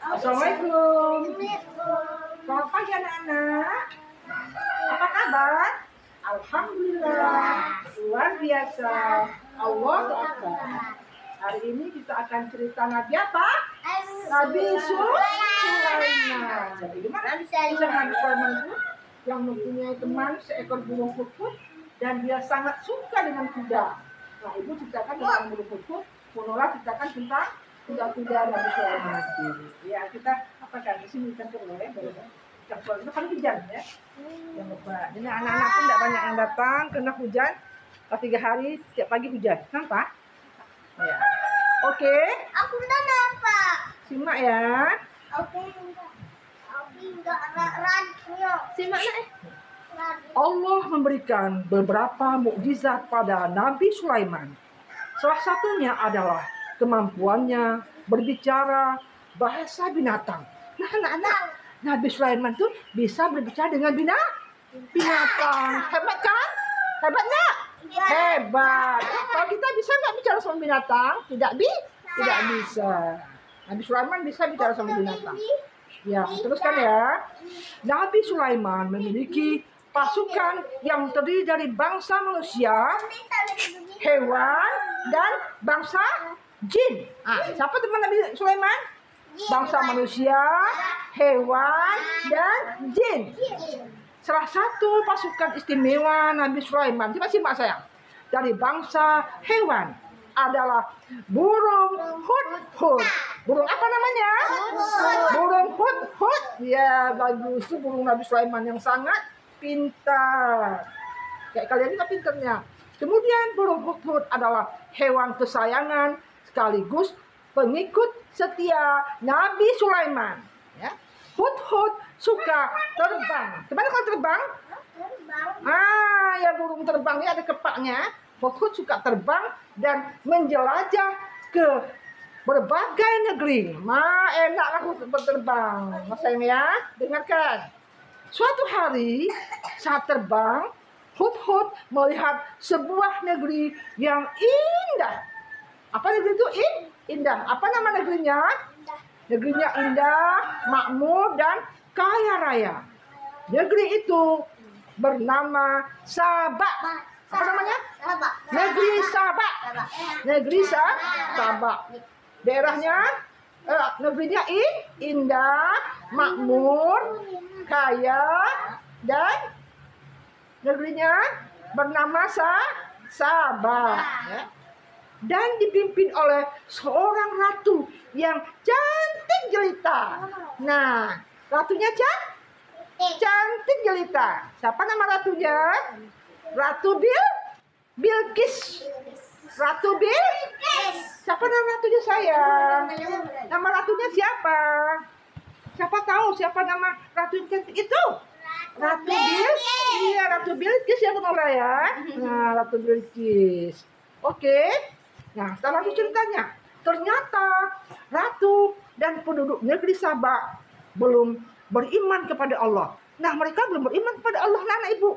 Assalamualaikum. Selamat pagi anak-anak. Apa kabar? Alhamdulillah. Luar biasa. Allahu Akbar. Hari ini kita akan cerita Nabi apa? Nabi Sulaiman. Jadi gimana? Kisah Nabi Sulaiman itu yang mempunyai teman seekor burung putut dan dia sangat suka dengan kuda. Nah, ibu ceritakan tentang burung putut, Monola ceritakan tentang kuda-kuda Nabi Sulaiman. Ya, kita apakan di sini kita dulu ya, kita itu kan hujan ya. Jangan lupa. Jadi anak-anak pun tidak banyak yang datang karena hujan. 3 hari tiap pagi hujan. Nampak? Ya. Oke. Aku udah nampak. Simak ya. Oke, enggak radio. Simak Allah memberikan beberapa mukjizat pada Nabi Sulaiman. Salah satunya adalah kemampuannya berbicara bahasa binatang. Nah, anak-anak, Nabi Sulaiman tuh bisa berbicara dengan binatang. Hebat kan? Hebat nggak? Hebat. Kalau kita bisa nggak bicara sama binatang? Tidak bisa. Nabi Sulaiman bisa bicara sama binatang. Ya, teruskan ya. Nabi Sulaiman memiliki pasukan yang terdiri dari bangsa manusia, hewan, dan bangsa jin. Siapa teman Nabi Sulaiman? Bangsa manusia, hewan, dan jin. Salah satu pasukan istimewa Nabi Sulaiman, coba simak sayang, dari bangsa hewan adalah burung hudhud. Burung apa namanya? Burung hudhud. Ya, bagus. Itu burung Nabi Sulaiman yang sangat pintar. Kayak kalian juga pintarnya. Kemudian burung hudhud adalah hewan kesayangan sekaligus pengikut setia Nabi Sulaiman. Ya. Hudhud suka terbang. Gimana kalau terbang? Ya burung terbang ini ada kepaknya. Hudhud suka terbang dan menjelajah ke berbagai negeri. Enaklah Hudhud berterbang. Mas sayang ya, dengarkan. Suatu hari saat terbang, Hudhud melihat sebuah negeri yang indah. Apa negeri itu? Indah. Apa nama negerinya? Negerinya indah, makmur, dan kaya raya. Negeri itu bernama Sabak. Apa namanya? Negeri Sabak. Negeri Sabak. Daerahnya, negerinya indah, makmur, kaya, dan negerinya bernama Sabak. Ya. Dan dipimpin oleh seorang ratu yang cantik jelita. Nah, ratunya cantik jelita. Siapa nama ratunya? Ratu Bilqis. Ratu Bilqis. Siapa nama ratunya sayang? Nama ratunya siapa? Siapa tahu siapa nama ratu yang cantik itu? Ratu Bilqis. Iya, Ratu Bilqis ya Nora ya. Nah, Ratu Bilqis. Oke. Nah, setelah itu ceritanya, ternyata ratu dan penduduk negeri Sabak belum beriman kepada Allah. Nah, mereka belum beriman kepada Allah, anak ibu.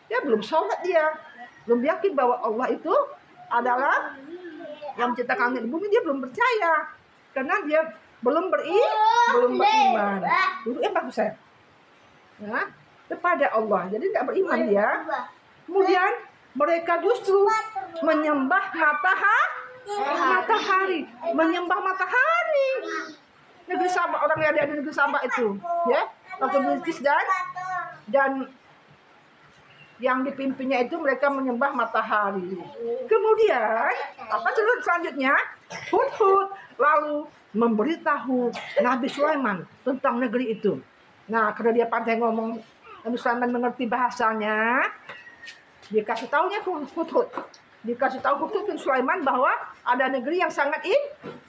Ya, belum sholat dia. Belum yakin bahwa Allah itu adalah yang menciptakan langit bumi, dia belum percaya. Karena dia belum beriman. Duduknya bagus ya. Nah, kepada Allah. Jadi tidak beriman dia. Kemudian mereka justru menyembah matahari, menyembah matahari. Negeri Sabak, orang yang ada di negeri Sabak itu, ya, Ratu Bilqis dan yang dipimpinnya itu mereka menyembah matahari. Kemudian apa selanjutnya? Hudhud lalu memberitahu Nabi Sulaiman tentang negeri itu. Nah, karena dia pandai ngomong, Nabi Sulaiman mengerti bahasanya. Dikasih tahunya Hudhud. Dikasih tahu Hudhud Sulaiman bahwa ada negeri yang sangat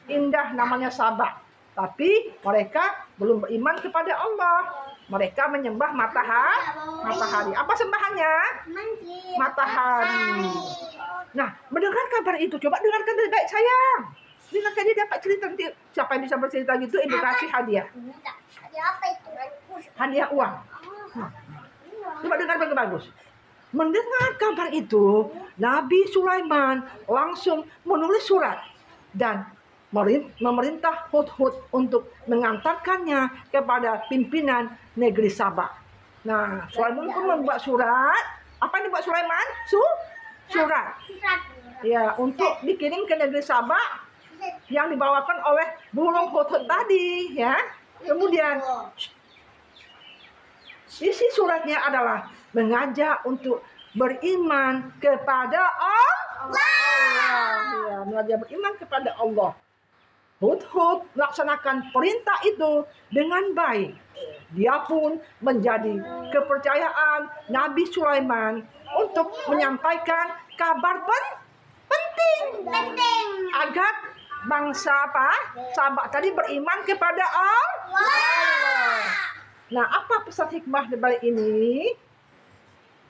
indah namanya Sabak. Tapi mereka belum beriman kepada Allah. Mereka menyembah matahari. Apa sembahannya? Matahari. Nah, mendengar kabar itu, coba dengarkan dengan baik sayang. Dengarkan, dia dapat cerita nanti. Siapa yang bisa bercerita gitu, edukasi hadiah. Hadiah apa itu? Hadiah uang. Coba dengar bagus. Mendengar kabar itu, Nabi Sulaiman langsung menulis surat dan memerintah Hudhud untuk mengantarkannya kepada pimpinan negeri Sabak. Nah, Sulaiman pun membuat surat. Apa yang dibuat Sulaiman? Surat. Ya, untuk dikirim ke negeri Sabak yang dibawakan oleh burung Hudhud tadi, ya. Kemudian isi suratnya adalah mengajak untuk beriman kepada Allah. Ya, mengajak beriman kepada Allah. Hudhud melaksanakan perintah itu dengan baik. Dia pun menjadi kepercayaan Nabi Sulaiman untuk menyampaikan kabar penting agar bangsa Sabak tadi beriman kepada Allah. Nah, apa pesan hikmah di balik ini?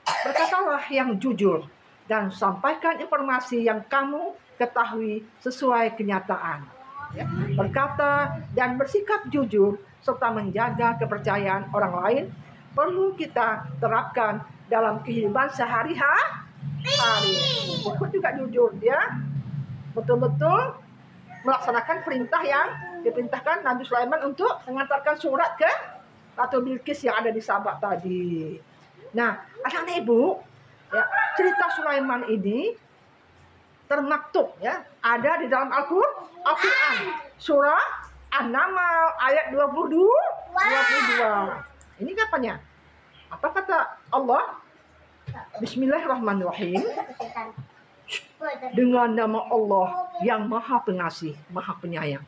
Berkatalah yang jujur dan sampaikan informasi yang kamu ketahui sesuai kenyataan. Ya, berkata dan bersikap jujur serta menjaga kepercayaan orang lain perlu kita terapkan dalam kehidupan sehari-hari. Hudhud juga jujur, ya, betul-betul melaksanakan perintah yang diperintahkan Nabi Sulaiman untuk mengantarkan surat ke Ratu Bilqis yang ada di Sabak tadi. Nah, anak-anak ibu, ya, cerita Sulaiman ini termaktub, ya, ada di dalam Al-Quran, surah An-Naml ayat 22. Ini katanya, apa kata Allah? Bismillahirrahmanirrahim. Dengan nama Allah yang Maha Pengasih, Maha Penyayang.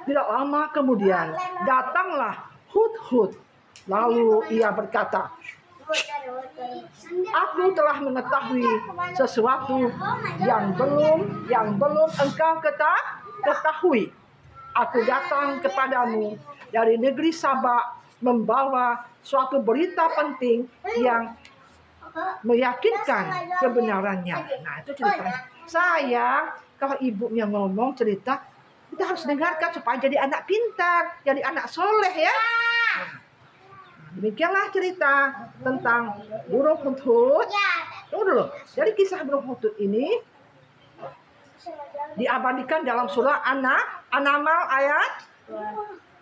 Tidak lama kemudian datanglah Hudhud. Lalu ia berkata, aku telah mengetahui sesuatu yang belum engkau ketahui. Aku datang kepadamu dari negeri Sabak membawa suatu berita penting yang meyakinkan kebenarannya. Nah, itu ceritanya. Sayang, kalau ibunya ngomong cerita, kita harus dengarkan supaya jadi anak pintar, jadi anak soleh, ya. Nah, demikianlah cerita tentang burung Hudhud. Tunggu dulu. Dari kisah burung Hudhud ini diabadikan dalam surah An-Naml ayat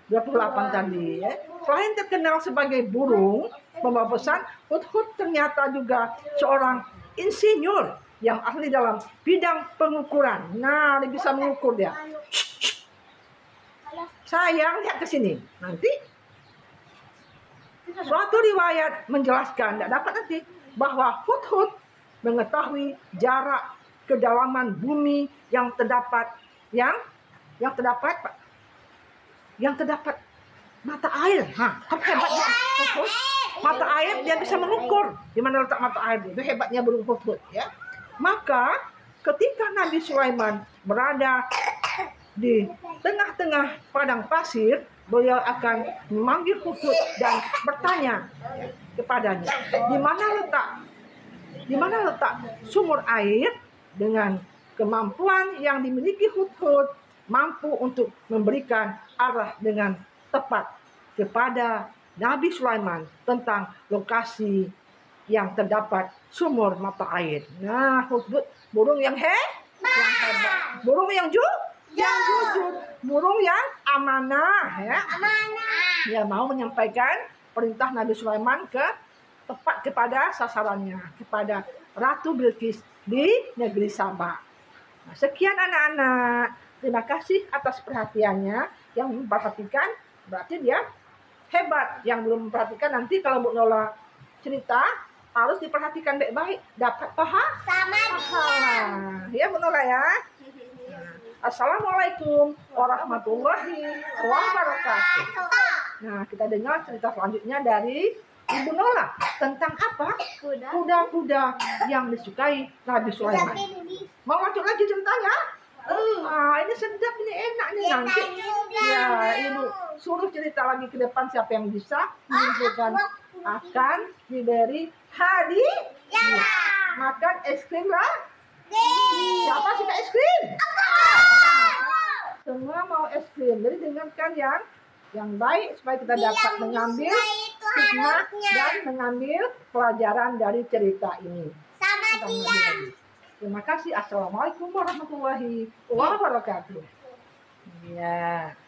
28 tadi, ya. Selain terkenal sebagai burung membawa pesan, Hudhud ternyata juga seorang insinyur yang ahli dalam bidang pengukuran. Nah, dia bisa mengukur dia. Sayang, lihat ke sini. Nanti suatu riwayat menjelaskan, tidak dapat nanti, bahwa Hudhud mengetahui jarak kedalaman bumi yang terdapat mata air. Apa hebatnya Hudhud? Mata air dia bisa mengukur di mana letak mata air. Itu hebatnya burung Hudhud, ya. Maka ketika Nabi Sulaiman berada di tengah-tengah padang pasir, beliau akan memanggil Hudhud dan bertanya kepadanya, di mana letak sumur air. Dengan kemampuan yang dimiliki Hudhud, mampu untuk memberikan arah dengan tepat kepada Nabi Sulaiman tentang lokasi yang terdapat sumur mata air. Nah, Hudhud burung yang hebat, burung yang jujur, burung yang amanah, ya. Dia mau menyampaikan perintah Nabi Sulaiman tepat kepada sasarannya, kepada Ratu Bilqis di negeri Sabak. Nah, sekian anak-anak. Terima kasih atas perhatiannya. Yang memperhatikan berarti dia hebat. Yang belum memperhatikan, nanti kalau Bu Nola cerita harus diperhatikan baik-baik, dapat pahala. Ya Bu Nola, ya. Assalamualaikum warahmatullahi wabarakatuh. Nah, kita dengar cerita selanjutnya dari Ibu Nola tentang apa? Kuda-kuda yang disukai Nabi Sulaiman. Mau lanjut lagi ceritanya? Ini sedap, ini enak nih nanti. Ya, Ibu suruh cerita lagi ke depan, siapa yang bisa menunjukkan akan diberi hadiah. Makan es krim lah. Siapa suka es krim? Semua mau es krim. Jadi dengarkan yang baik supaya kita dapat mengambil hikmah dan mengambil pelajaran dari cerita ini. Terima kasih. Assalamualaikum warahmatullahi wabarakatuh. Iya.